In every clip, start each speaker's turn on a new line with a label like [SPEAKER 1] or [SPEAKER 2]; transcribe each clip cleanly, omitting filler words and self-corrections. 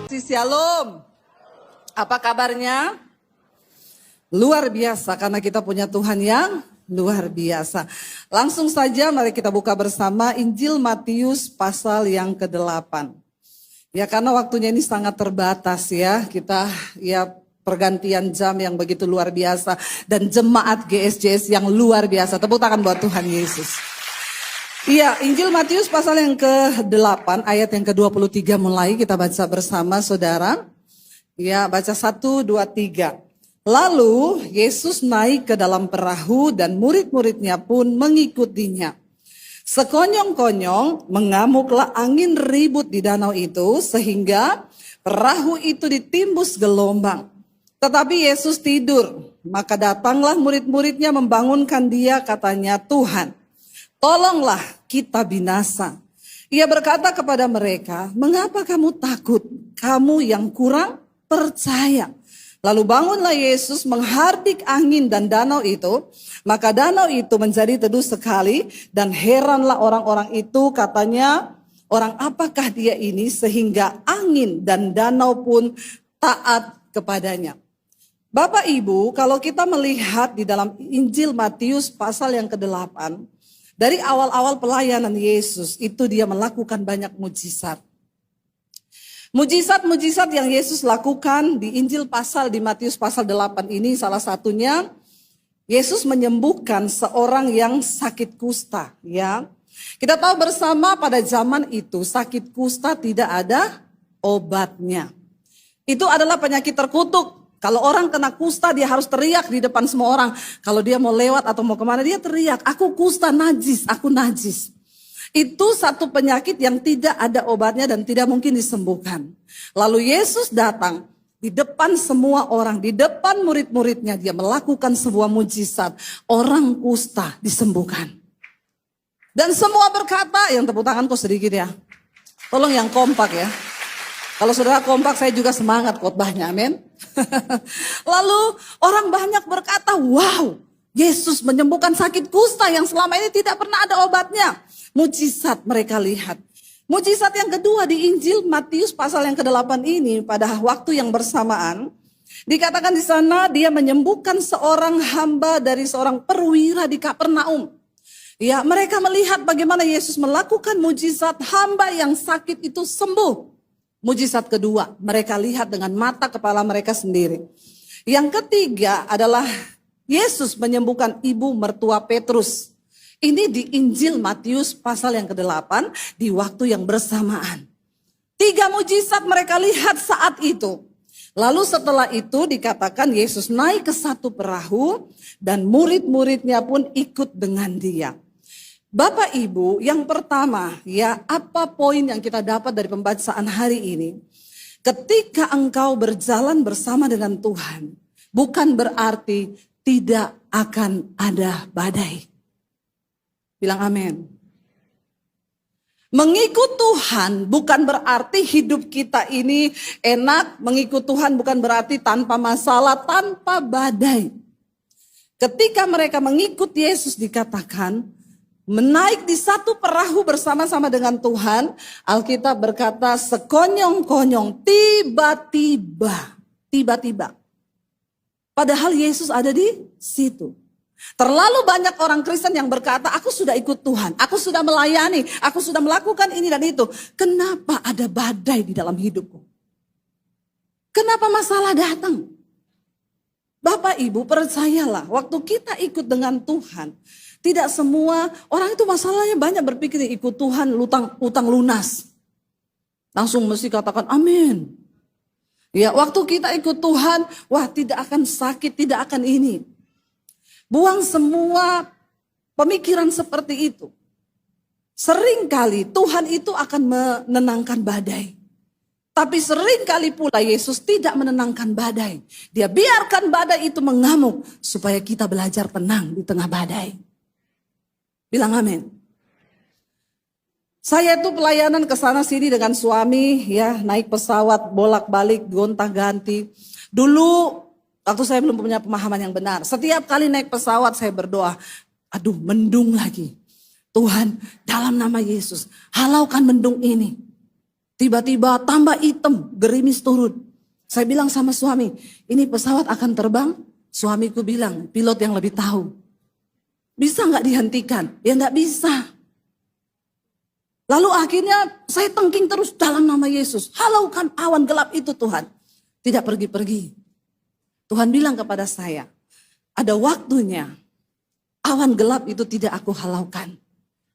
[SPEAKER 1] Shalom. Apa kabarnya? Luar biasa karena kita punya Tuhan yang luar biasa. Langsung saja mari kita buka bersama Injil Matius pasal yang ke-8. Ya karena waktunya ini sangat terbatas ya. Kita pergantian jam yang begitu luar biasa. Dan jemaat GSJS yang luar biasa. Tepuk tangan buat Tuhan Yesus. Iya, Injil Matius pasal yang ke-8 ayat yang ke-23 mulai kita baca bersama saudara. Ya, baca 1, 2, 3. Lalu Yesus naik ke dalam perahu dan murid-muridnya pun mengikutinya. Sekonyong-konyong mengamuklah angin ribut di danau itu sehingga perahu itu ditimbus gelombang. Tetapi Yesus tidur, maka datanglah murid-muridnya membangunkan dia, katanya, "Tuhan, tolonglah kita binasa." Ia berkata kepada mereka, "Mengapa kamu takut? Kamu yang kurang percaya." Lalu bangunlah Yesus menghardik angin dan danau itu. Maka danau itu menjadi teduh sekali dan heranlah orang-orang itu, katanya, "Orang apakah dia ini sehingga angin dan danau pun taat kepadanya?" Bapak Ibu, kalau kita melihat di dalam Injil Matius pasal yang ke-8, dari awal-awal pelayanan Yesus itu dia melakukan banyak mujizat. Mujizat-mujizat yang Yesus lakukan di Injil di Matius pasal 8 ini salah satunya Yesus menyembuhkan seorang yang sakit kusta, ya. Kita tahu bersama pada zaman itu sakit kusta tidak ada obatnya. Itu adalah penyakit terkutuk. Kalau orang kena kusta dia harus teriak di depan semua orang. Kalau dia mau lewat atau mau kemana dia teriak, "Aku kusta, najis, aku najis." Itu satu penyakit yang tidak ada obatnya dan tidak mungkin disembuhkan. Lalu Yesus datang di depan semua orang, di depan murid-muridnya dia melakukan sebuah mujizat. Orang kusta disembuhkan. Dan semua berkata, yang tepuk tangan kok sedikit ya. Tolong yang kompak ya. Kalau saudara kompak saya juga semangat khotbahnya, amin. Lalu orang banyak berkata, "Wow, Yesus menyembuhkan sakit kusta yang selama ini tidak pernah ada obatnya." Mujizat mereka lihat. Mujizat yang kedua di Injil Matius pasal yang ke-8 ini pada waktu yang bersamaan. Dikatakan di sana dia menyembuhkan seorang hamba dari seorang perwira di Kapernaum. Ya, mereka melihat bagaimana Yesus melakukan mujizat, hamba yang sakit itu sembuh. Mujizat kedua, mereka lihat dengan mata kepala mereka sendiri. Yang ketiga adalah Yesus menyembuhkan ibu mertua Petrus. Ini di Injil Matius pasal yang ke-8 di waktu yang bersamaan. 3 mujizat mereka lihat saat itu. Lalu setelah itu dikatakan Yesus naik ke satu perahu dan murid-muridnya pun ikut dengan dia. Bapak Ibu, yang pertama ya, apa poin yang kita dapat dari pembacaan hari ini? Ketika engkau berjalan bersama dengan Tuhan, bukan berarti tidak akan ada badai. Bilang amin. Mengikut Tuhan bukan berarti hidup kita ini enak. Mengikut Tuhan bukan berarti tanpa masalah, tanpa badai. Ketika mereka mengikut Yesus dikatakan menaik di satu perahu bersama-sama dengan Tuhan. Alkitab berkata sekonyong-konyong, tiba-tiba. Padahal Yesus ada di situ. Terlalu banyak orang Kristen yang berkata, "Aku sudah ikut Tuhan, aku sudah melayani, aku sudah melakukan ini dan itu. Kenapa ada badai di dalam hidupku? Kenapa masalah datang?" Bapak Ibu percayalah, waktu kita ikut dengan Tuhan, tidak semua orang itu masalahnya banyak berpikir ikut Tuhan utang lunas. Langsung mesti katakan amin. Ya, waktu kita ikut Tuhan, wah tidak akan sakit, tidak akan ini. Buang semua pemikiran seperti itu. Seringkali Tuhan itu akan menenangkan badai. Tapi seringkali pula Yesus tidak menenangkan badai. Dia biarkan badai itu mengamuk supaya kita belajar tenang di tengah badai. Bilang amin. Saya itu pelayanan ke sana sini dengan suami, ya, naik pesawat bolak-balik gonta-ganti. Dulu waktu saya belum punya pemahaman yang benar. Setiap kali naik pesawat saya berdoa, aduh mendung lagi. Tuhan dalam nama Yesus halaukan mendung ini. Tiba-tiba tambah hitam, gerimis turun. Saya bilang sama suami, ini pesawat akan terbang? Suamiku bilang, pilot yang lebih tahu. Bisa nggak dihentikan? Ya nggak bisa. Lalu akhirnya saya tengking terus dalam nama Yesus. Halaukan awan gelap itu Tuhan. Tidak pergi-pergi. Tuhan bilang kepada saya, ada waktunya awan gelap itu tidak aku halaukan.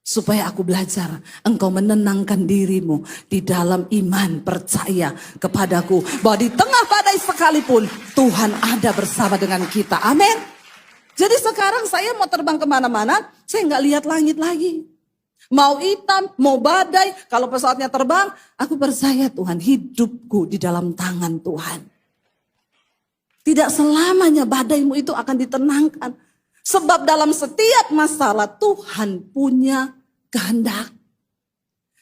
[SPEAKER 1] Supaya aku belajar engkau menenangkan dirimu di dalam iman percaya kepadaku. Bahwa di tengah badai sekalipun Tuhan ada bersama dengan kita. Amin. Jadi sekarang saya mau terbang kemana-mana, saya nggak lihat langit lagi. Mau hitam, mau badai, kalau pesawatnya terbang, aku percaya Tuhan hidupku di dalam tangan Tuhan. Tidak selamanya badaimu itu akan ditenangkan. Sebab dalam setiap masalah Tuhan punya kehendak.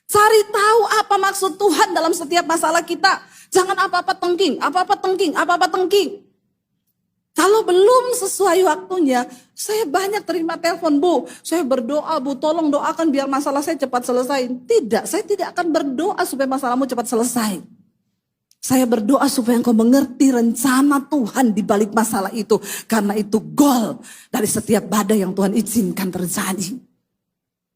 [SPEAKER 1] Cari tahu apa maksud Tuhan dalam setiap masalah kita. Jangan apa-apa tengking, apa-apa tengking, apa-apa tengking. Kalau belum sesuai waktunya, saya banyak terima telepon, Bu. Saya berdoa, Bu, tolong doakan biar masalah saya cepat selesai. Tidak, saya tidak akan berdoa supaya masalahmu cepat selesai. Saya berdoa supaya engkau mengerti rencana Tuhan di balik masalah itu. Karena itu goal dari setiap badai yang Tuhan izinkan terjadi.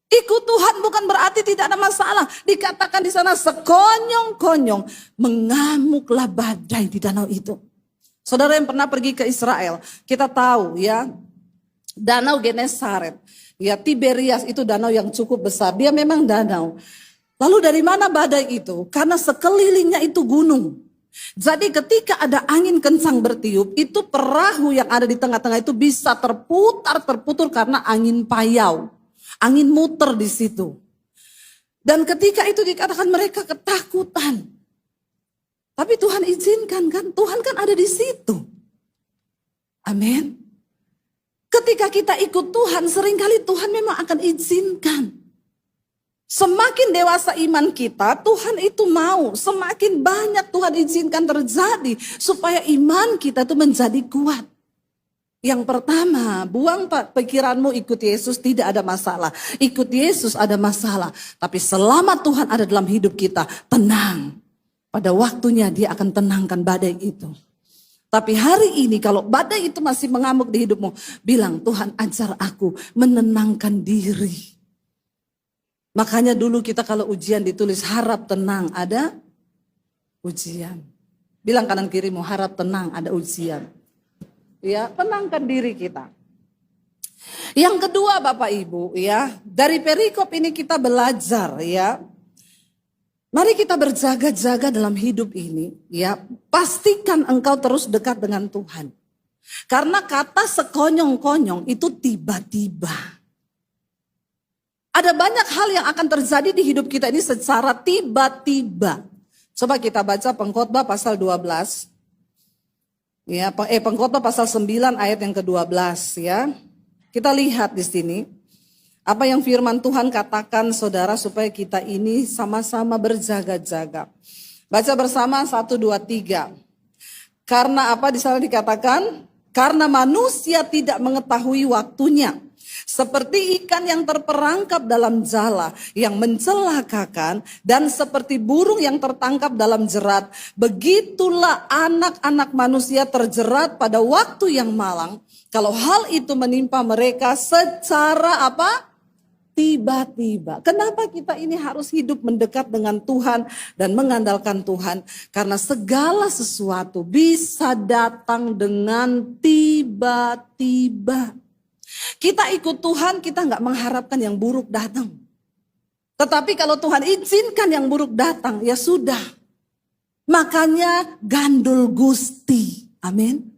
[SPEAKER 1] Ikut Tuhan bukan berarti tidak ada masalah. Dikatakan di sana sekonyong-konyong mengamuklah badai di danau itu. Saudara yang pernah pergi ke Israel, kita tahu ya, danau Genesaret. Ya, Tiberias itu danau yang cukup besar. Dia memang danau. Lalu dari mana badai itu? Karena sekelilingnya itu gunung. Jadi ketika ada angin kencang bertiup, itu perahu yang ada di tengah-tengah itu bisa terputar karena angin payau. Angin muter di situ. Dan ketika itu dikatakan mereka ketakutan. Tapi Tuhan izinkan kan, Tuhan kan ada di situ. Amin. Ketika kita ikut Tuhan, seringkali Tuhan memang akan izinkan. Semakin dewasa iman kita, Tuhan itu mau. Semakin banyak Tuhan izinkan terjadi. Supaya iman kita itu menjadi kuat. Yang pertama, buang pikiranmu ikut Yesus tidak ada masalah. Ikut Yesus ada masalah. Tapi selama Tuhan ada dalam hidup kita, tenang. Pada waktunya dia akan tenangkan badai itu. Tapi hari ini kalau badai itu masih mengamuk di hidupmu, bilang Tuhan ajar aku menenangkan diri. Makanya dulu kita kalau ujian ditulis harap tenang ada ujian. Bilang kanan kirimu harap tenang ada ujian. Ya, tenangkan diri kita. Yang kedua Bapak Ibu ya, dari perikop ini kita belajar ya. Mari kita berjaga-jaga dalam hidup ini ya. Pastikan engkau terus dekat dengan Tuhan. Karena kata sekonyong-konyong itu tiba-tiba. Ada banyak hal yang akan terjadi di hidup kita ini secara tiba-tiba. Coba kita baca Pengkhotbah pasal 12. Ya, Pengkhotbah pasal 9 ayat yang ke-12 ya. Kita lihat di sini. Apa yang firman Tuhan katakan saudara supaya kita ini sama-sama berjaga-jaga. Baca bersama 1, 2, 3. Karena apa di sana dikatakan? Karena manusia tidak mengetahui waktunya. Seperti ikan yang terperangkap dalam jala yang mencelakakan dan seperti burung yang tertangkap dalam jerat. Begitulah anak-anak manusia terjerat pada waktu yang malang. Kalau hal itu menimpa mereka secara apa? Tiba-tiba. Kenapa kita ini harus hidup mendekat dengan Tuhan dan mengandalkan Tuhan? Karena segala sesuatu bisa datang dengan tiba-tiba. Kita ikut Tuhan, kita nggak mengharapkan yang buruk datang. Tetapi kalau Tuhan izinkan yang buruk datang, ya sudah. Makanya gandul gusti. Amin.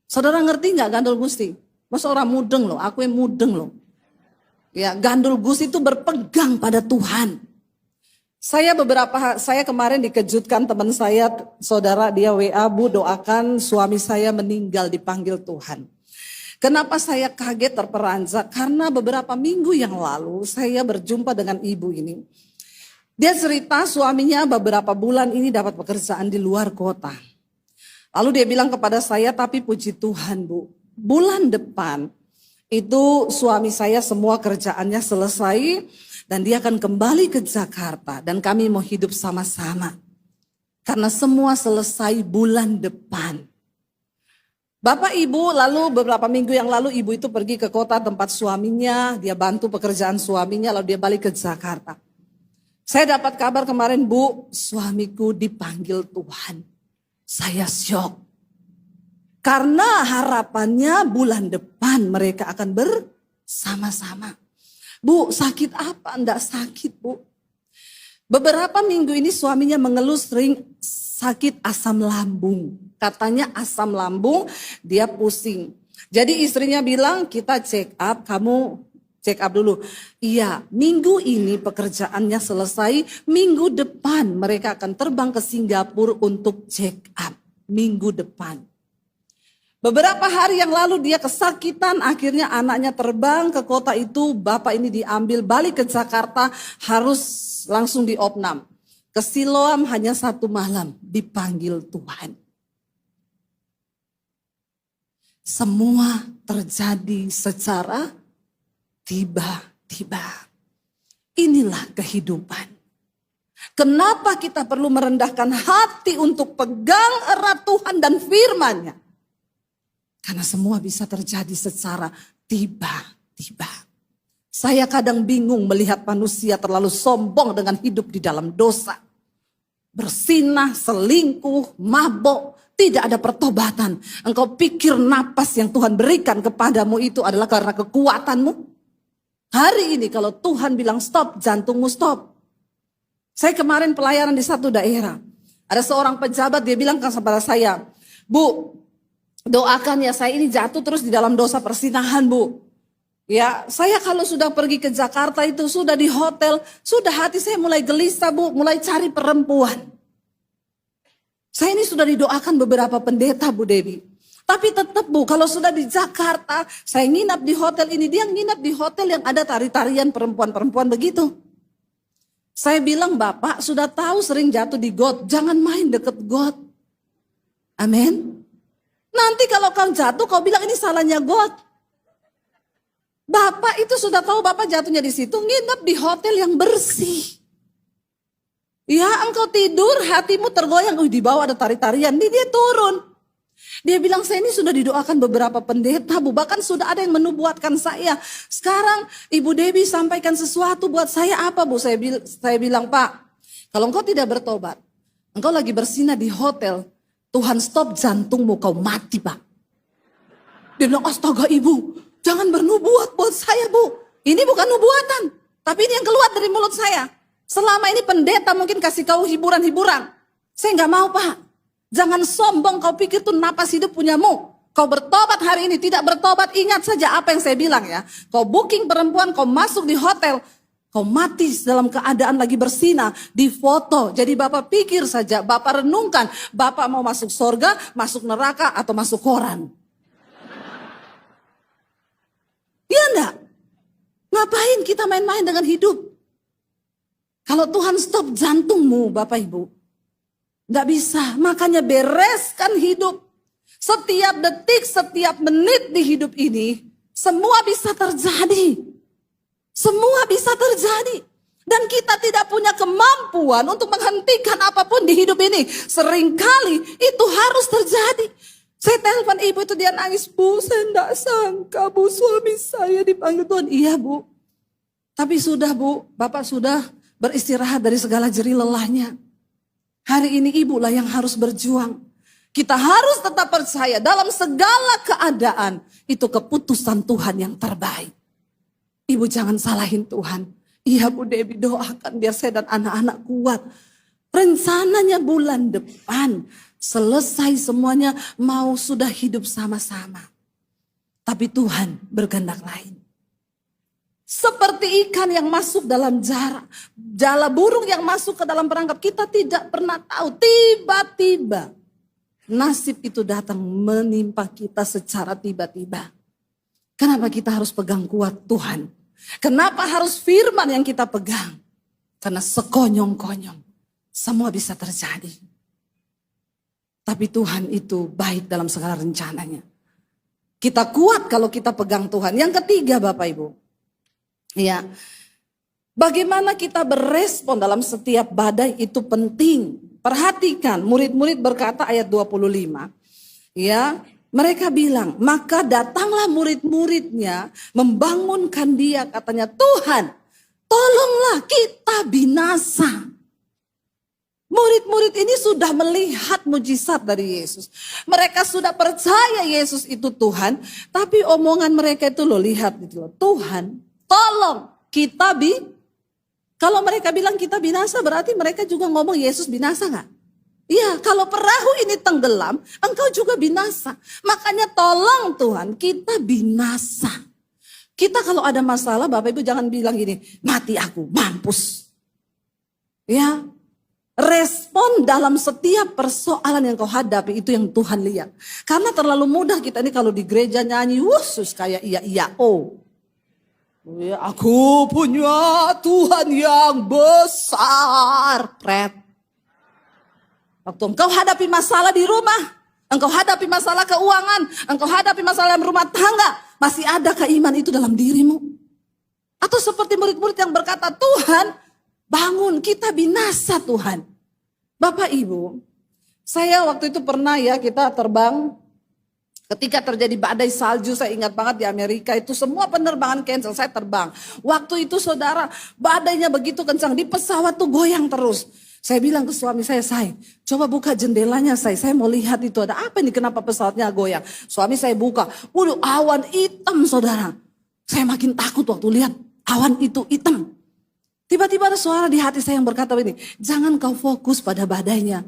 [SPEAKER 1] Saudara ngerti nggak gandul gusti? Masa orang mudeng loh, aku yang mudeng loh. Ya, gandul gusti itu berpegang pada Tuhan. Saya kemarin dikejutkan teman saya, saudara dia WA, Bu doakan suami saya meninggal dipanggil Tuhan. Kenapa saya kaget terperanjat? Karena beberapa minggu yang lalu saya berjumpa dengan ibu ini. Dia cerita suaminya beberapa bulan ini dapat pekerjaan di luar kota. Lalu dia bilang kepada saya, tapi puji Tuhan Bu, bulan depan itu suami saya semua kerjaannya selesai Dan dia akan kembali ke Jakarta dan kami mau hidup sama-sama. Karena semua selesai bulan depan. Bapak Ibu, lalu beberapa minggu yang lalu ibu itu pergi ke kota tempat suaminya, dia bantu pekerjaan suaminya, lalu dia balik ke Jakarta. Saya dapat kabar kemarin, Bu, suamiku dipanggil Tuhan. Saya syok. Karena harapannya bulan depan mereka akan bersama-sama. Bu, sakit apa? Enggak sakit, Bu. Beberapa minggu ini suaminya mengeluh sering sakit asam lambung. Katanya asam lambung, dia pusing. Jadi istrinya bilang, kita check up, kamu check up dulu. Iya, minggu ini pekerjaannya selesai, minggu depan mereka akan terbang ke Singapura untuk check up. Minggu depan. Beberapa hari yang lalu dia kesakitan, akhirnya anaknya terbang ke kota itu, bapak ini diambil balik ke Jakarta, harus langsung diopnam. Ke Siloam hanya 1 malam, dipanggil Tuhan. Semua terjadi secara tiba-tiba. Inilah kehidupan. Kenapa kita perlu merendahkan hati untuk pegang erat Tuhan dan firman-Nya? Karena semua bisa terjadi secara tiba-tiba. Saya kadang bingung melihat manusia terlalu sombong dengan hidup di dalam dosa. Bersinah, selingkuh, mabok, tidak ada pertobatan. Engkau pikir napas yang Tuhan berikan kepadamu itu adalah karena kekuatanmu? Hari ini kalau Tuhan bilang stop, jantungmu stop. Saya kemarin pelayanan di satu daerah. Ada seorang pejabat, dia bilang kepada saya, Bu, doakan ya, saya ini jatuh terus di dalam dosa persinahan, Bu. Ya, saya kalau sudah pergi ke Jakarta itu, sudah di hotel, sudah hati saya mulai gelisah, Bu, mulai cari perempuan. Saya ini sudah didoakan beberapa pendeta, Bu Dewi. Tapi tetap, Bu, kalau sudah di Jakarta, saya nginap di hotel ini, dia nginap di hotel yang ada tari-tarian perempuan-perempuan begitu. Saya bilang, Bapak sudah tahu sering jatuh di got, jangan main deket got. Amin. Nanti kalau kau jatuh, kau bilang ini salahnya got. Bapak itu sudah tahu Bapak jatuhnya di situ, nginep di hotel yang bersih. Ya, engkau tidur, hatimu tergoyang, di bawah ada tari-tarian, dia turun. Dia bilang, saya ini sudah didoakan beberapa pendeta, Bu, bahkan sudah ada yang menubuatkan saya. Sekarang Ibu Dewi sampaikan sesuatu buat saya apa, Bu? Saya bilang, Pak, kalau engkau tidak bertobat, engkau lagi bersinah di hotel, Tuhan stop jantungmu, kau mati, Pak. Dia bilang, astaga Ibu, jangan bernubuat buat saya, Bu. Ini bukan nubuatan, tapi ini yang keluar dari mulut saya. Selama ini pendeta mungkin kasih kau hiburan-hiburan. Saya nggak mau, Pak. Jangan sombong, kau pikir tuh napas hidup punyamu. Kau bertobat hari ini, tidak bertobat, ingat saja apa yang saya bilang ya. Kau booking perempuan, kau masuk di hotel, kau mati dalam keadaan lagi bersinah, di foto. Jadi Bapak pikir saja, Bapak renungkan, Bapak mau masuk surga, masuk neraka, atau masuk koran. Iya enggak? Ngapain kita main-main dengan hidup? Kalau Tuhan stop jantungmu, Bapak Ibu, enggak bisa. Makanya bereskan hidup. Setiap detik, setiap menit di hidup ini, semua bisa terjadi. Semua bisa terjadi. Dan kita tidak punya kemampuan untuk menghentikan apapun di hidup ini. Seringkali itu harus terjadi. Saya telepon ibu itu, dia nangis, Bu, saya enggak sangka, Bu, suami saya dipanggil Tuhan. Iya, Bu. Tapi sudah, Bu, Bapak sudah beristirahat dari segala jerih lelahnya. Hari ini ibulah yang harus berjuang. Kita harus tetap percaya dalam segala keadaan. Itu keputusan Tuhan yang terbaik. Ibu jangan salahin Tuhan. Iya, Bu Dewi, doakan biar saya dan anak-anak kuat. Rencananya bulan depan selesai semuanya, mau sudah hidup sama-sama. Tapi Tuhan berkehendak lain. Seperti ikan yang masuk dalam jala burung yang masuk ke dalam perangkap, kita tidak pernah tahu. Tiba-tiba nasib itu datang menimpa kita secara tiba-tiba. Kenapa kita harus pegang kuat Tuhan? Kenapa harus firman yang kita pegang? Karena sekonyong-konyong semua bisa terjadi. Tapi Tuhan itu baik dalam segala rencananya. Kita kuat kalau kita pegang Tuhan. Yang ketiga, Bapak Ibu. Ya, Bagaimana kita berespon dalam setiap badai itu penting. Perhatikan, murid-murid berkata ayat 25. Ya, mereka bilang, maka datanglah murid-muridnya membangunkan dia, katanya, Tuhan, tolonglah kita binasa. Murid-murid ini sudah melihat mujizat dari Yesus. Mereka sudah percaya Yesus itu Tuhan, tapi omongan mereka itu loh, lihat gitu loh. Tuhan, tolong kita Kalau mereka bilang kita binasa, berarti mereka juga ngomong Yesus binasa nggak? Iya, kalau perahu ini tenggelam, engkau juga binasa. Makanya tolong Tuhan, kita binasa. Kita kalau ada masalah, Bapak Ibu jangan bilang gini, mati aku, mampus. Ya, respon dalam setiap persoalan yang kau hadapi itu yang Tuhan lihat. Karena terlalu mudah kita ini kalau di gereja nyanyi, wusus kayak iya, oh. Ya, aku punya Tuhan yang besar. Pret. Waktu engkau hadapi masalah di rumah, engkau hadapi masalah keuangan, engkau hadapi masalah dalam rumah tangga, masih adakah iman itu dalam dirimu? Atau seperti murid-murid yang berkata, Tuhan bangun, kita binasa Tuhan. Bapak Ibu, saya waktu itu pernah ya kita terbang. Ketika terjadi badai salju, saya ingat banget di Amerika itu semua penerbangan cancel, saya terbang. Waktu itu saudara, badainya begitu kencang, di pesawat tuh goyang terus. Saya bilang ke suami saya, coba buka jendelanya saya mau lihat itu ada apa ini, kenapa pesawatnya goyang. Suami saya buka, waduh awan hitam saudara. Saya makin takut waktu lihat awan itu hitam. Tiba-tiba ada suara di hati saya yang berkata ini, jangan kau fokus pada badainya.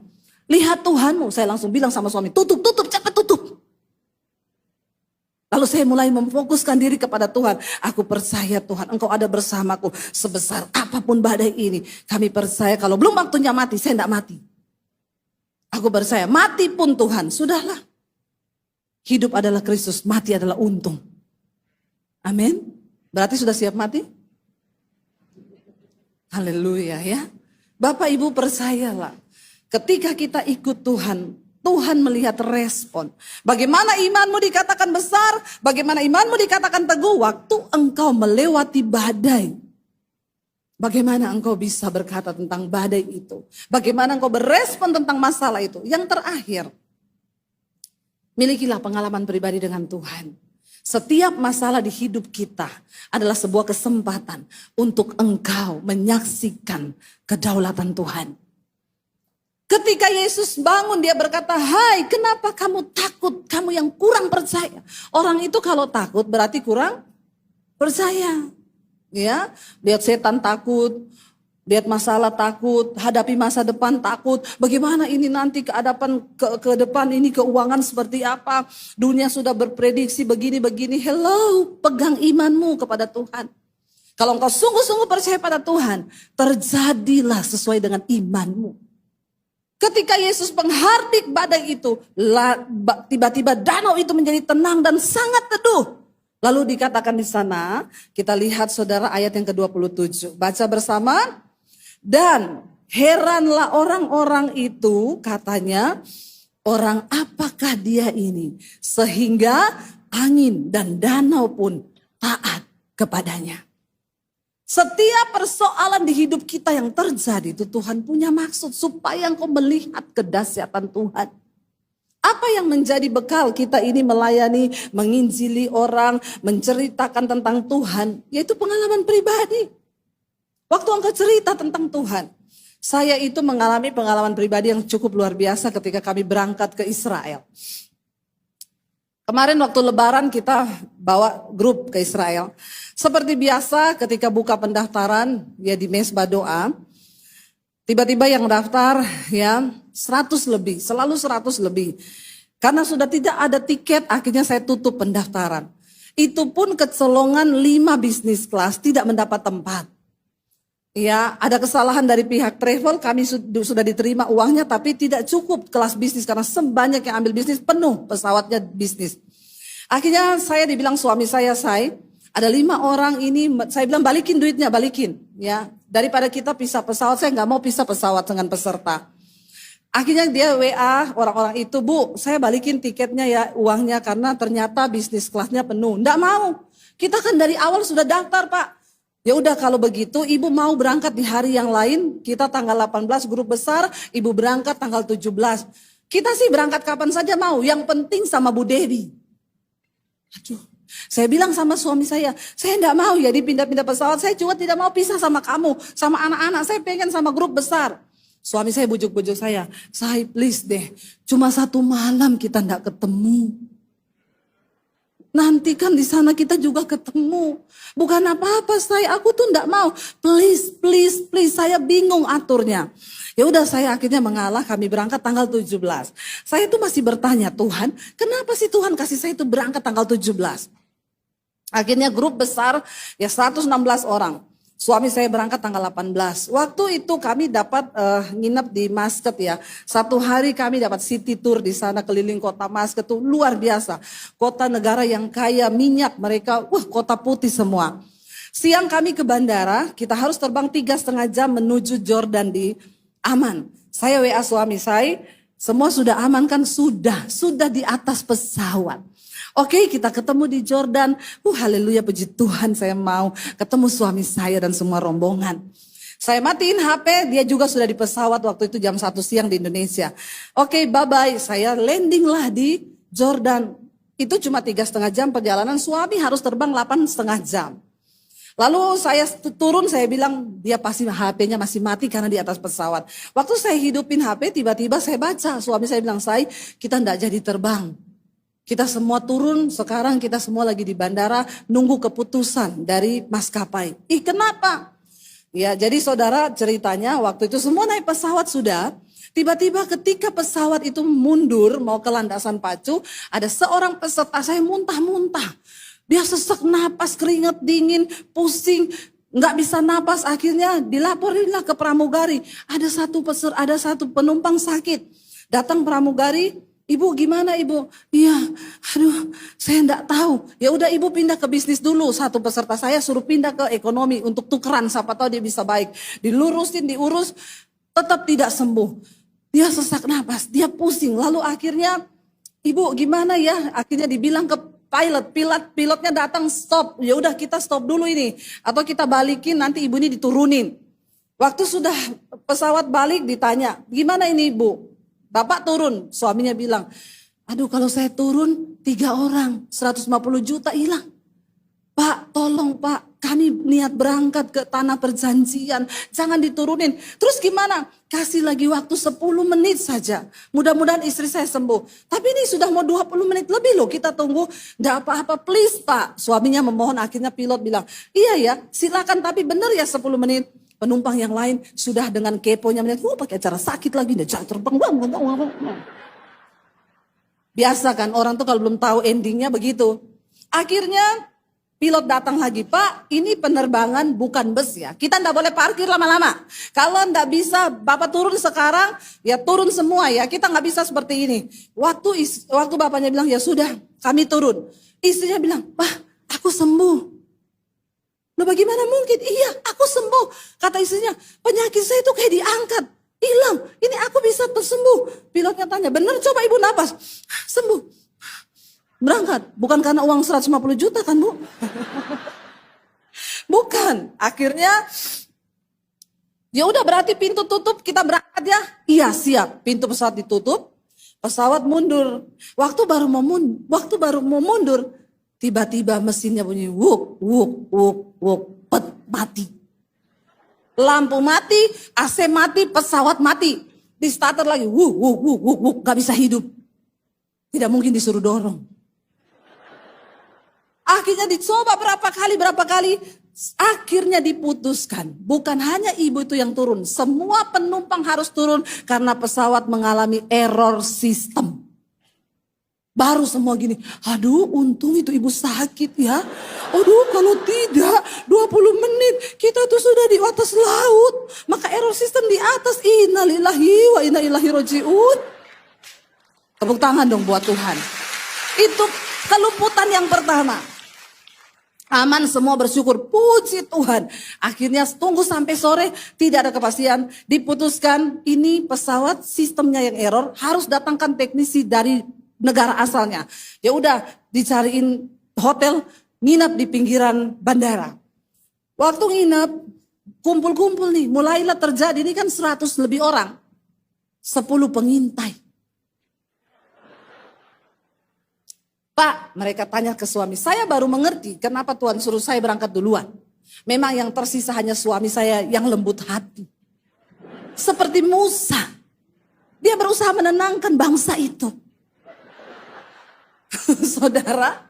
[SPEAKER 1] Lihat Tuhanmu, saya langsung bilang sama suami, tutup, cepat tutup. Lalu saya mulai memfokuskan diri kepada Tuhan. Aku percaya Tuhan, Engkau ada bersamaku. Sebesar apapun badai ini, kami percaya kalau belum waktunya mati, saya tidak mati. Aku percaya, mati pun Tuhan, sudahlah. Hidup adalah Kristus, mati adalah untung. Amin. Berarti sudah siap mati? Haleluya ya. Bapak Ibu percayalah, ketika kita ikut Tuhan, Tuhan melihat respon. Bagaimana imanmu dikatakan besar, bagaimana imanmu dikatakan teguh waktu engkau melewati badai. Bagaimana engkau bisa berkata tentang badai itu. Bagaimana engkau berespon tentang masalah itu. Yang terakhir, milikilah pengalaman pribadi dengan Tuhan. Setiap masalah di hidup kita adalah sebuah kesempatan untuk engkau menyaksikan kedaulatan Tuhan. Ketika Yesus bangun dia berkata, hai kenapa kamu takut, kamu yang kurang percaya. Orang itu kalau takut berarti kurang percaya. Ya, lihat setan takut, lihat masalah takut, hadapi masa depan takut. Bagaimana ini nanti keadapan ke depan ini keuangan seperti apa. Dunia sudah berprediksi begini-begini. Hello, pegang imanmu kepada Tuhan. Kalau engkau sungguh-sungguh percaya pada Tuhan, terjadilah sesuai dengan imanmu. Ketika Yesus menghardik badai itu, tiba-tiba danau itu menjadi tenang dan sangat teduh. Lalu dikatakan di sana, kita lihat saudara ayat yang ke-27. Baca bersama. Dan heranlah orang-orang itu, katanya, orang apakah dia ini? Sehingga angin dan danau pun taat kepadanya. Setiap persoalan di hidup kita yang terjadi itu Tuhan punya maksud supaya engkau melihat kedahsyatan Tuhan. Apa yang menjadi bekal kita ini melayani, menginjili orang, menceritakan tentang Tuhan, yaitu pengalaman pribadi. Waktu engkau cerita tentang Tuhan, saya itu mengalami pengalaman pribadi yang cukup luar biasa ketika kami berangkat ke Israel. Kemarin waktu lebaran kita bawa grup ke Israel. Seperti biasa ketika buka pendaftaran ya di mesbah doa. Tiba-tiba yang daftar ya 100 lebih, selalu 100 lebih. Karena sudah tidak ada tiket akhirnya saya tutup pendaftaran. Itu pun kecolongan 5 bisnis kelas tidak mendapat tempat. Ya, ada kesalahan dari pihak travel, kami sudah diterima uangnya tapi tidak cukup kelas bisnis karena sebanyak yang ambil bisnis penuh pesawatnya bisnis. Akhirnya saya dibilang suami saya ada 5 orang ini, saya bilang balikin duitnya, balikin ya. Daripada kita pisah pesawat, saya nggak mau pisah pesawat dengan peserta. Akhirnya dia WA orang-orang itu, Bu, saya balikin tiketnya ya, uangnya karena ternyata bisnis kelasnya penuh. Nggak mau, kita kan dari awal sudah daftar Pak. Ya udah kalau begitu ibu mau berangkat di hari yang lain, kita tanggal 18 grup besar, ibu berangkat tanggal 17. Kita sih berangkat kapan saja mau, yang penting sama Bu Dewi. Aduh, saya bilang sama suami saya enggak mau ya dipindah-pindah pesawat, saya juga tidak mau pisah sama kamu, sama anak-anak, saya pengen sama grup besar. Suami saya bujuk-bujuk saya please deh, cuma 1 malam kita enggak ketemu. Nanti kan di sana kita juga ketemu. Bukan apa-apa aku tuh enggak mau. Please, please, please, saya bingung aturnya. Ya udah saya akhirnya mengalah, kami berangkat tanggal 17. Saya tuh masih bertanya, Tuhan, kenapa sih Tuhan kasih saya itu berangkat tanggal 17? Akhirnya grup besar ya 116 orang. Suami saya berangkat tanggal 18. Waktu itu kami dapat nginep di Muscat ya. 1 hari kami dapat city tour di sana keliling kota Muscat tuh luar biasa. Kota negara yang kaya minyak, mereka kota putih semua. Siang kami ke bandara, kita harus terbang 3,5 jam menuju Jordan di Aman. Saya WA suami saya, semua sudah aman kan? Sudah di atas pesawat. Oke, kita ketemu di Jordan. Haleluya, puji Tuhan, saya mau ketemu suami saya dan semua rombongan. Saya matiin HP, dia juga sudah di pesawat waktu itu jam 1 siang di Indonesia. Oke, bye-bye, saya landing lah di Jordan. Itu cuma 3,5 jam perjalanan, suami harus terbang 8,5 jam. Lalu saya turun, saya bilang dia pasti HP-nya masih mati karena di atas pesawat. Waktu saya hidupin HP, tiba-tiba saya baca, suami saya bilang, kita enggak jadi terbang. Kita semua turun, sekarang kita semua lagi di bandara nunggu keputusan dari maskapai. Kenapa? Ya, jadi saudara ceritanya waktu itu semua naik pesawat sudah. Tiba-tiba ketika pesawat itu mundur mau ke landasan pacu, ada seorang peserta saya muntah-muntah. Dia sesak napas, keringat dingin, pusing, nggak bisa napas. Akhirnya dilaporinlah ke pramugari. Ada satu penumpang sakit. Datang pramugari. Ibu gimana ibu? Iya, aduh saya enggak tahu. Ya udah ibu pindah ke bisnis dulu. Satu peserta saya suruh pindah ke ekonomi untuk tukeran. Siapa tahu dia bisa baik. Dilurusin, diurus, tetap tidak sembuh. Dia sesak napas, dia pusing. Lalu akhirnya, ibu gimana ya? Akhirnya dibilang ke pilotnya datang stop. Ya udah kita stop dulu ini. Atau kita balikin nanti ibu ini diturunin. Waktu sudah pesawat balik ditanya, gimana ini ibu? Bapak turun, suaminya bilang, aduh kalau saya turun 3 orang, 150 juta hilang. Pak, tolong Pak, kami niat berangkat ke tanah perjanjian, jangan diturunin. Terus gimana? Kasih lagi waktu 10 menit saja, mudah-mudahan istri saya sembuh. Tapi ini sudah mau 20 menit lebih loh, kita tunggu, gak apa-apa please Pak. Suaminya memohon, akhirnya pilot bilang, iya ya silakan tapi benar ya 10 menit. Penumpang yang lain sudah dengan keponya melihat, pakai cara sakit lagi, dia terbang. Biasa kan orang tuh kalau belum tahu endingnya begitu. Akhirnya pilot datang lagi, Pak ini penerbangan bukan bus ya. Kita enggak boleh parkir lama-lama. Kalau enggak bisa Bapak turun sekarang, ya turun semua ya. Kita enggak bisa seperti ini. Waktu bapaknya bilang ya sudah kami turun. Istrinya bilang, Pak aku sembuh. Loh bagaimana mungkin? Iya aku sembuh. Kata istrinya, penyakit saya itu kayak diangkat. Hilang, ini aku bisa tersembuh. Pilotnya tanya, benar coba ibu napas. Sembuh. Berangkat, bukan karena uang 150 juta kan bu? Bukan, akhirnya ya udah berarti pintu tutup kita berangkat ya. Iya siap, pintu pesawat ditutup. Pesawat mundur. Waktu baru mau mundur. Tiba-tiba mesinnya bunyi wuk, wuk, wuk, wuk, mati. Lampu mati, AC mati, pesawat mati. Di starter lagi, wuk, wuk, wuk, wuk, wuk, gak bisa hidup. Tidak mungkin disuruh dorong. Akhirnya dicoba berapa kali. Akhirnya diputuskan. Bukan hanya ibu itu yang turun. Semua penumpang harus turun karena pesawat mengalami error sistem. Baru semua gini, aduh untung itu ibu sakit ya. Aduh kalau tidak 20 menit kita tuh sudah di atas laut. Maka error sistem di atas. Innalillahi wa inna ilaihi raji'un. Tepuk tangan dong buat Tuhan. Itu kelumputan yang pertama. Aman semua bersyukur, puji Tuhan. Akhirnya tunggu sampai sore, tidak ada kepastian. Diputuskan ini pesawat sistemnya yang error, harus datangkan teknisi dari negara asalnya. Ya udah dicariin hotel, nginap di pinggiran bandara. Waktu nginep, kumpul-kumpul nih, mulailah terjadi, ini kan 100 lebih orang. 10 pengintai. Pak, mereka tanya ke suami, saya baru mengerti kenapa Tuhan suruh saya berangkat duluan. Memang yang tersisa hanya suami saya yang lembut hati. Seperti Musa, dia berusaha menenangkan bangsa itu. Saudara,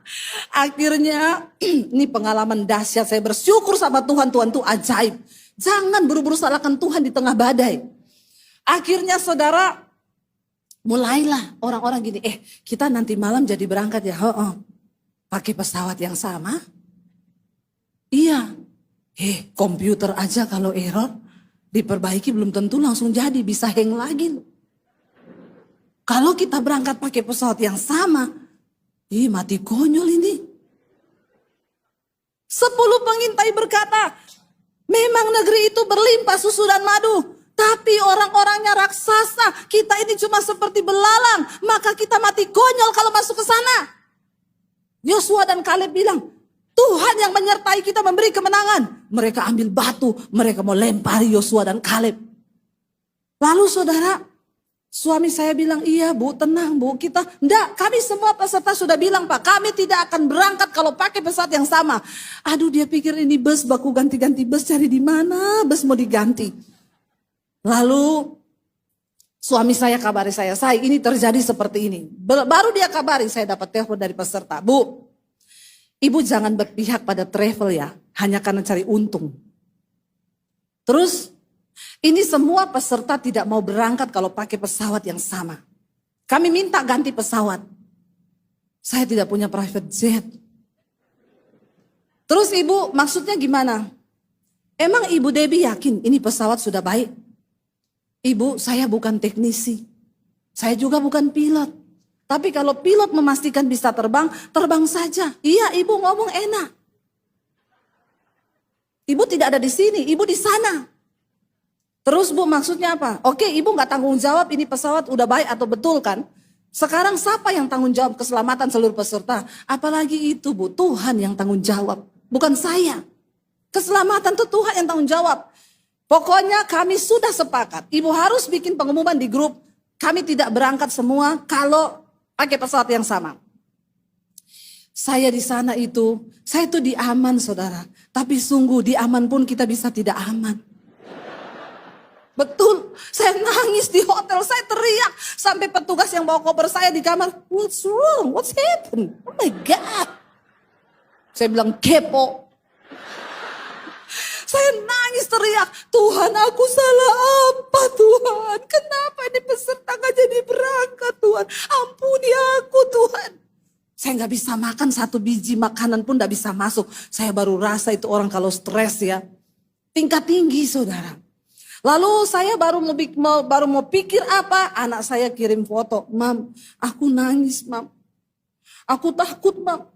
[SPEAKER 1] akhirnya ini pengalaman dahsyat, saya bersyukur sama Tuhan, Tuhan itu ajaib. Jangan buru-buru salahkan Tuhan di tengah badai. Akhirnya saudara, mulailah orang-orang gini, kita nanti malam jadi berangkat ya, pakai pesawat yang sama? Iya, komputer aja kalau error, diperbaiki belum tentu langsung jadi, bisa hang lagi. Kalau kita berangkat pakai pesawat yang sama, mati konyol ini. 10 pengintai berkata, memang negeri itu berlimpah susu dan madu, tapi orang-orangnya raksasa. Kita ini cuma seperti belalang, maka kita mati konyol kalau masuk ke sana. Yosua dan Kaleb bilang, Tuhan yang menyertai kita memberi kemenangan. Mereka ambil batu, mereka mau lempari Yosua dan Kaleb. Lalu saudara, suami saya bilang, iya Bu, tenang Bu, enggak, kami semua peserta sudah bilang Pak, kami tidak akan berangkat kalau pakai pesawat yang sama. Aduh, dia pikir ini bus, baku ganti-ganti bus, cari di mana bus mau diganti. Lalu suami saya kabari saya ini terjadi seperti ini. Baru dia kabari, saya dapat telepon dari peserta, Bu, Ibu jangan berpihak pada travel ya, hanya karena cari untung. Terus, ini semua peserta tidak mau berangkat kalau pakai pesawat yang sama. Kami minta ganti pesawat. Saya tidak punya private jet. Terus ibu maksudnya gimana? Emang Ibu Debbie yakin ini pesawat sudah baik? Ibu, saya bukan teknisi. Saya juga bukan pilot. Tapi kalau pilot memastikan bisa terbang, terbang saja. Iya, Ibu ngomong enak. Ibu tidak ada di sini, Ibu di sana. Terus Bu, maksudnya apa? Oke, Ibu nggak tanggung jawab ini pesawat udah baik atau betul kan? Sekarang siapa yang tanggung jawab keselamatan seluruh peserta? Apalagi itu Bu, Tuhan yang tanggung jawab, bukan saya. Keselamatan itu Tuhan yang tanggung jawab. Pokoknya kami sudah sepakat, Ibu harus bikin pengumuman di grup, kami tidak berangkat semua kalau pakai pesawat yang sama. Saya di sana itu, saya itu di aman saudara. Tapi sungguh di aman pun kita bisa tidak aman. Betul, saya nangis di hotel, saya teriak. Sampai petugas yang bawa koper saya di kamar, what's wrong, what's happened? Oh my God. Saya bilang kepo. Saya nangis teriak, Tuhan aku salah apa Tuhan? Kenapa ini peserta gak jadi berangkat Tuhan? Ampuni aku Tuhan. Saya gak bisa makan satu biji makanan pun gak bisa masuk. Saya baru rasa itu orang kalau stres ya. Tingkat tinggi saudara. Lalu saya baru mau pikir apa? Anak saya kirim foto. Mam, aku nangis mam. Aku takut mam.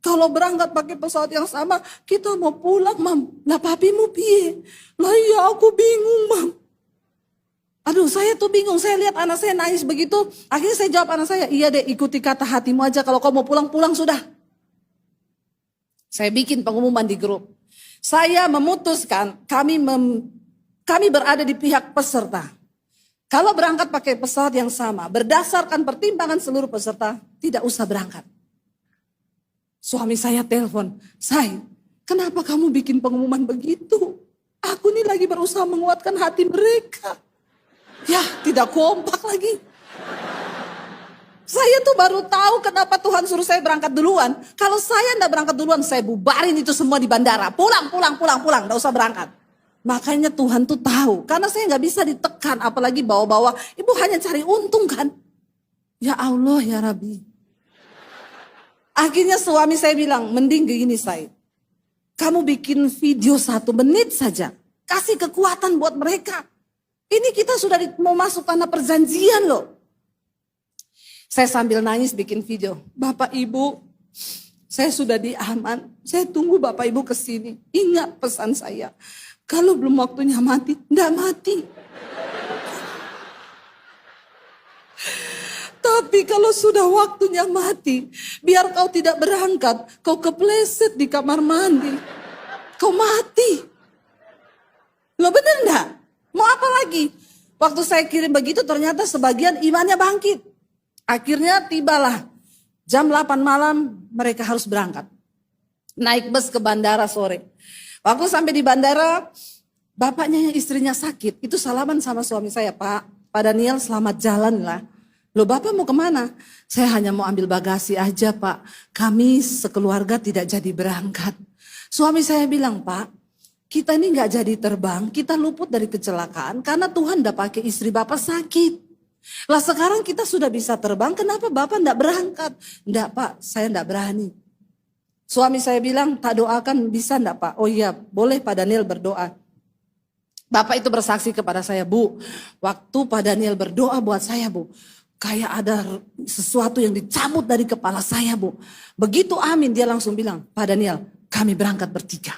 [SPEAKER 1] Kalau berangkat pakai pesawat yang sama, kita mau pulang, mam. Lah papimu piye? Lah iya aku bingung, mam. Aduh, saya tuh bingung. Saya lihat anak saya nangis begitu. Akhirnya saya jawab anak saya, iya deh ikuti kata hatimu aja. Kalau kau mau pulang, pulang sudah. Saya bikin pengumuman di grup. Saya memutuskan kami berada di pihak peserta. Kalau berangkat pakai pesawat yang sama, berdasarkan pertimbangan seluruh peserta, tidak usah berangkat. Suami saya telepon, Say, kenapa kamu bikin pengumuman begitu? Aku nih lagi berusaha menguatkan hati mereka. Ya, tidak kompak lagi. Saya tuh baru tahu kenapa Tuhan suruh saya berangkat duluan. Kalau saya enggak berangkat duluan, saya bubarin itu semua di bandara. Pulang, enggak usah berangkat. Makanya Tuhan tuh tahu, karena saya nggak bisa ditekan, apalagi bawa-bawa. Ibu hanya cari untung kan? Ya Allah ya Rabbi. Akhirnya suami saya bilang, mending gini Say, kamu bikin video 1 menit saja, kasih kekuatan buat mereka. Ini kita sudah mau masuk tanah perjanjian loh. Saya sambil nangis bikin video, Bapak Ibu, saya sudah di aman, saya tunggu Bapak Ibu kesini. Ingat pesan saya. Kalau belum waktunya mati, enggak mati. Tapi kalau sudah waktunya mati, biar kau tidak berangkat, kau kepleset di kamar mandi. kau mati. Loh bener enggak? Mau apa lagi? Waktu saya kirim begitu ternyata sebagian imannya bangkit. Akhirnya tibalah jam 8 malam mereka harus berangkat. Naik bus ke bandara sore. Waktu sampai di bandara, bapaknya yang istrinya sakit, itu salaman sama suami saya, Pak Daniel selamat jalan lah. Loh Bapak mau kemana? Saya hanya mau ambil bagasi aja Pak, kami sekeluarga tidak jadi berangkat. Suami saya bilang, Pak, kita ini gak jadi terbang, kita luput dari kecelakaan karena Tuhan udah pakai istri Bapak sakit. Lah sekarang kita sudah bisa terbang, kenapa Bapak gak berangkat? Enggak Pak, saya gak berani. Suami saya bilang, tak doakan bisa enggak Pak? Oh iya, boleh Pak Daniel berdoa. Bapak itu bersaksi kepada saya, Bu, waktu Pak Daniel berdoa buat saya, Bu, kayak ada sesuatu yang dicabut dari kepala saya, Bu. Begitu amin, dia langsung bilang, Pak Daniel, kami berangkat bertiga.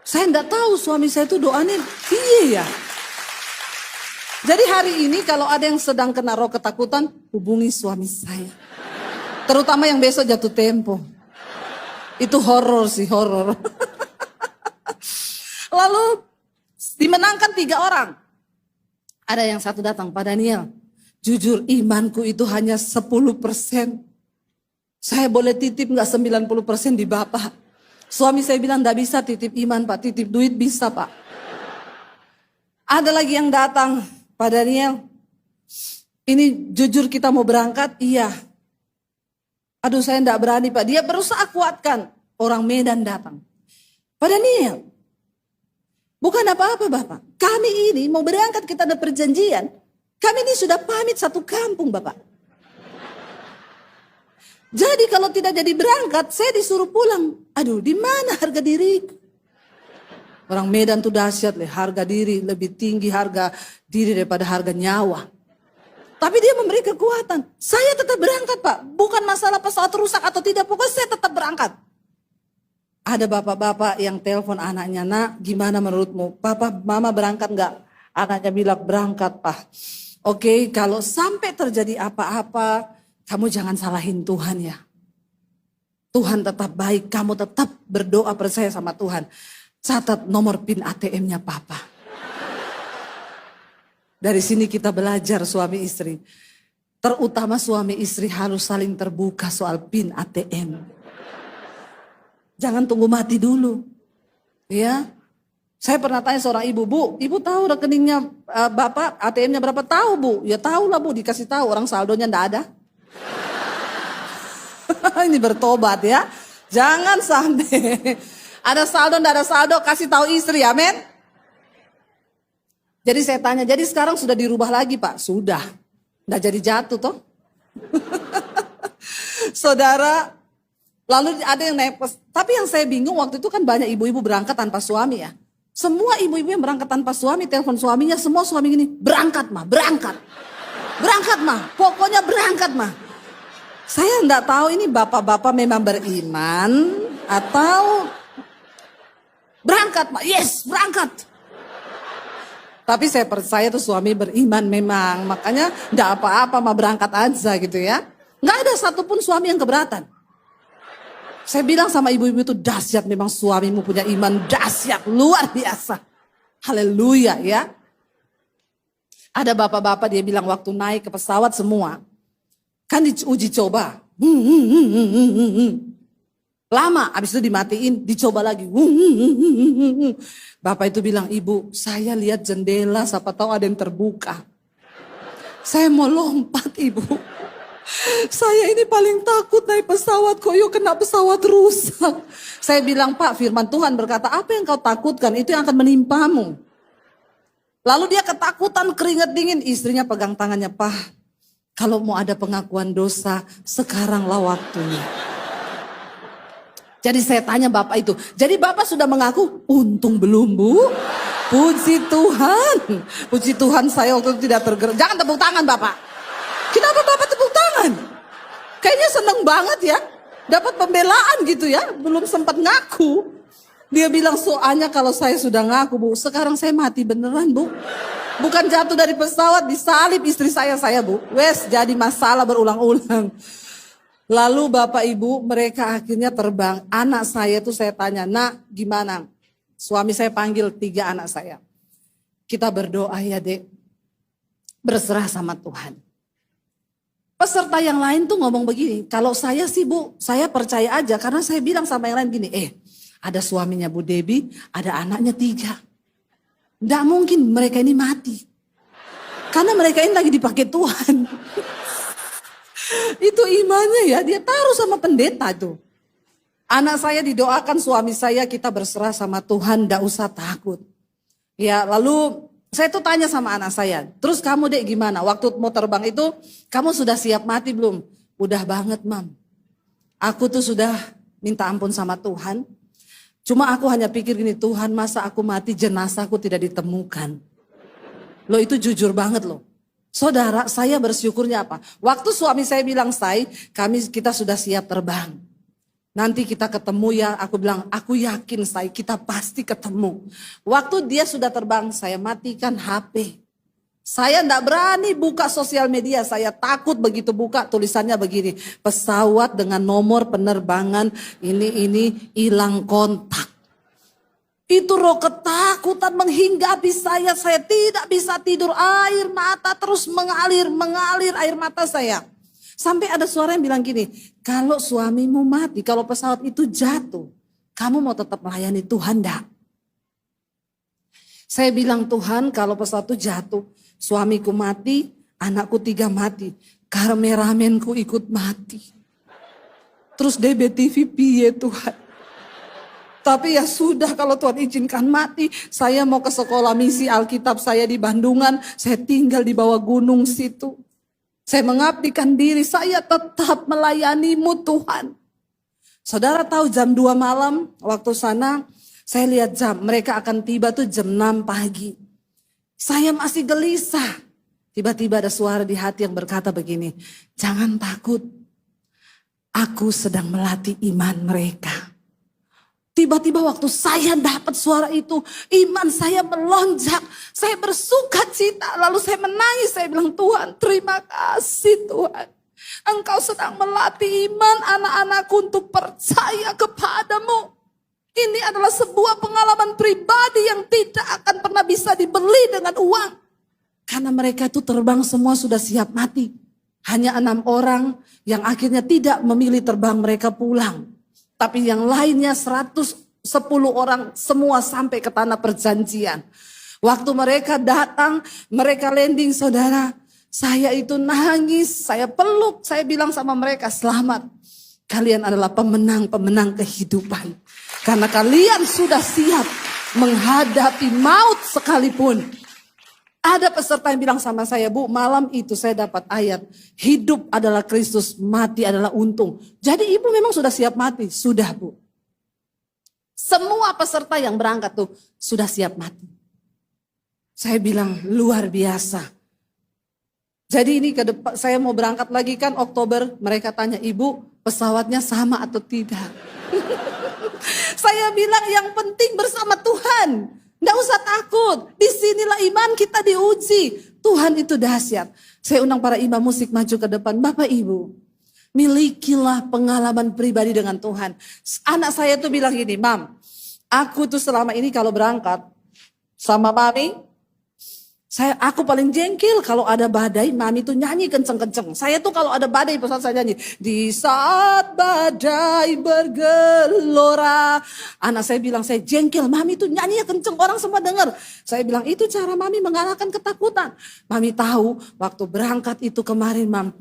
[SPEAKER 1] Saya enggak tahu suami saya itu doanya, iya ya. Jadi hari ini kalau ada yang sedang kena roh ketakutan, hubungi suami saya. Terutama yang besok jatuh tempo. Itu horor sih, horor. Lalu dimenangkan 3 orang. Ada yang satu datang, Pak Daniel, jujur imanku itu hanya 10%. Saya boleh titip gak 90% di Bapak? Suami saya bilang gak bisa titip iman Pak, titip duit bisa Pak. Ada lagi yang datang, Pak Daniel, ini jujur kita mau berangkat? Iya. Aduh saya enggak berani Pak. Dia berusaha kuatkan. Orang Medan datang. Pak Daniel, bukan apa-apa Bapak. Kami ini mau berangkat, kita ada perjanjian. Kami ini sudah pamit satu kampung Bapak. Jadi kalau tidak jadi berangkat, saya disuruh pulang. Aduh, di mana harga diriku? Orang Medan tuh dahsyat, harga diri lebih tinggi harga diri daripada harga nyawa. Tapi dia memberi kekuatan. Saya tetap berangkat Pak. Bukan masalah pesawat rusak atau tidak. Pokoknya saya tetap berangkat. Ada bapak-bapak yang telepon anaknya. Nak gimana menurutmu? Papa mama berangkat enggak? Anaknya bilang berangkat Pak. Oke, kalau sampai terjadi apa-apa. Kamu jangan salahin Tuhan ya. Tuhan tetap baik. Kamu tetap berdoa percaya sama Tuhan. Catat nomor PIN ATM-nya Papa. Dari sini kita belajar suami istri. Terutama suami istri harus saling terbuka soal PIN ATM. Jangan tunggu mati dulu. Ya. Saya pernah tanya seorang ibu, Bu, ibu tahu rekeningnya Bapak ATM-nya berapa? Tahu Bu. Ya tahu lah Bu, dikasih tahu orang saldonya enggak ada. Ini bertobat ya. Jangan sampai ada saldo enggak ada saldo, kasih tahu istri, amin. Jadi saya tanya, jadi sekarang sudah dirubah lagi Pak? Sudah. Nggak jadi jatuh toh. Saudara, lalu ada yang naik pos. Tapi yang saya bingung waktu itu kan banyak ibu-ibu berangkat tanpa suami ya. Semua ibu-ibu yang berangkat tanpa suami, telepon suaminya, semua suami gini, berangkat mah, berangkat. Berangkat mah, pokoknya berangkat mah. Saya nggak tahu ini bapak-bapak memang beriman atau berangkat mah, yes berangkat. Tapi saya percaya tuh suami beriman memang. Makanya enggak apa-apa mah berangkat aja gitu ya. Enggak ada satupun suami yang keberatan. Saya bilang sama ibu-ibu itu dahsyat memang suamimu punya iman dahsyat luar biasa. Haleluya ya. Ada bapak-bapak dia bilang waktu naik ke pesawat semua. Kan diuji coba. Lama, habis itu dimatiin, dicoba lagi. Bapak itu bilang, Ibu, saya lihat jendela, siapa tahu ada yang terbuka. Saya mau lompat, Ibu. Saya ini paling takut naik pesawat, kok yuk kena pesawat rusak. Saya bilang, Pak, firman Tuhan berkata, apa yang kau takutkan, itu yang akan menimpamu. Lalu dia ketakutan, keringat dingin, istrinya pegang tangannya, Pak, kalau mau ada pengakuan dosa, sekaranglah waktunya. Jadi saya tanya bapak itu, jadi bapak sudah mengaku? Untung belum Bu. Puji Tuhan. Puji Tuhan saya waktu itu tidak tergerak. Jangan tepuk tangan bapak. Kenapa bapak tepuk tangan? Kayaknya seneng banget ya. Dapat pembelaan gitu ya. Belum sempat ngaku. Dia bilang soalnya kalau saya sudah ngaku Bu. Sekarang saya mati beneran Bu. Bukan jatuh dari pesawat, disalib istri saya Bu. Wes jadi masalah berulang-ulang. Lalu Bapak Ibu mereka akhirnya terbang. Anak saya tuh saya tanya, nak gimana? Suami saya panggil 3 anak saya. Kita berdoa ya dek, berserah sama Tuhan. Peserta yang lain tuh ngomong begini, kalau saya sih Bu, saya percaya aja karena saya bilang sama yang lain gini, ada suaminya Bu Debbie, ada anaknya 3. Nggak mungkin mereka ini mati. Karena mereka ini lagi dipakai Tuhan. Itu imannya ya, dia taruh sama pendeta tuh. Anak saya didoakan suami saya, kita berserah sama Tuhan, nggak usah takut. Ya lalu saya tuh tanya sama anak saya, terus kamu dek gimana? Waktu mau terbang itu, kamu sudah siap mati belum? Udah banget mam. Aku tuh sudah minta ampun sama Tuhan. Cuma aku hanya pikir gini, Tuhan masa aku mati jenazahku tidak ditemukan. Loh itu jujur banget loh. Saudara, saya bersyukurnya apa? Waktu suami saya bilang, kita sudah siap terbang. Nanti kita ketemu ya, aku bilang, aku yakin kita pasti ketemu. Waktu dia sudah terbang, saya matikan HP. Saya enggak berani buka sosial media, saya takut begitu buka tulisannya begini. Pesawat dengan nomor penerbangan ini hilang kontak. Itu roh ketakutan menghinggapi saya tidak bisa tidur, air mata terus mengalir air mata saya. Sampai ada suara yang bilang gini, kalau suamimu mati, kalau pesawat itu jatuh, kamu mau tetap melayani Tuhan enggak? Saya bilang Tuhan kalau pesawat itu jatuh, suamiku mati, anakku 3 mati, kameramenku ikut mati. Terus DBTV piye Tuhan? Tapi ya sudah kalau Tuhan izinkan mati, saya mau ke sekolah misi Alkitab saya di Bandungan, saya tinggal di bawah gunung situ. Saya mengabdikan diri, saya tetap melayanimu Tuhan. Saudara tahu jam 2 malam waktu sana, saya lihat jam, mereka akan tiba tuh jam 6 pagi. Saya masih gelisah. Tiba-tiba ada suara di hati yang berkata begini, jangan takut, aku sedang melatih iman mereka. Tiba-tiba waktu saya dapat suara itu, iman saya melonjak. Saya bersuka cita, lalu saya menangis. Saya bilang, Tuhan terima kasih Tuhan. Engkau sedang melatih iman anak-anakku untuk percaya kepadamu. Ini adalah sebuah pengalaman pribadi yang tidak akan pernah bisa dibeli dengan uang. Karena mereka itu terbang semua sudah siap mati. Hanya 6 orang yang akhirnya tidak memilih terbang, mereka pulang. Tapi yang lainnya 110 orang semua sampai ke tanah perjanjian. Waktu mereka datang, mereka landing saudara. Saya itu nangis, saya peluk, saya bilang sama mereka selamat. Kalian adalah pemenang-pemenang kehidupan. Karena kalian sudah siap menghadapi maut sekalipun. Ada peserta yang bilang sama saya, Bu, malam itu saya dapat ayat, hidup adalah Kristus, mati adalah untung. Jadi ibu memang sudah siap mati? Sudah Bu. Semua peserta yang berangkat tuh sudah siap mati. Saya bilang luar biasa. Jadi ini ke depan, saya mau berangkat lagi kan Oktober, mereka tanya, Ibu pesawatnya sama atau tidak? Saya bilang yang penting bersama Tuhan. Nggak usah takut, disinilah iman kita diuji. Tuhan itu dahsyat. Saya undang para imam musik maju ke depan. Bapak Ibu, milikilah pengalaman pribadi dengan Tuhan. Anak saya tuh bilang gini, Mam, aku tuh selama ini kalau berangkat sama Mami, aku paling jengkel kalau ada badai, Mami tuh nyanyi kenceng-kenceng. Saya tuh kalau ada badai, pesan saya nyanyi. Di saat badai bergelora. Anak saya bilang, saya jengkel, Mami tuh nyanyi kenceng, orang semua dengar. Saya bilang, itu cara Mami mengalahkan ketakutan. Mami tahu, waktu berangkat itu kemarin, Mam,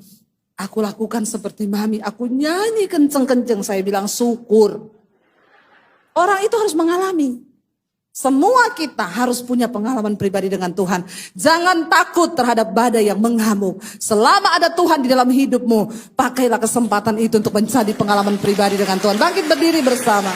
[SPEAKER 1] aku lakukan seperti Mami. Aku nyanyi kenceng-kenceng, saya bilang syukur. Orang itu harus mengalami. Semua kita harus punya pengalaman pribadi dengan Tuhan. Jangan takut terhadap badai yang mengamuk. Selama ada Tuhan di dalam hidupmu, pakailah kesempatan itu untuk mencari pengalaman pribadi dengan Tuhan. Bangkit berdiri bersama.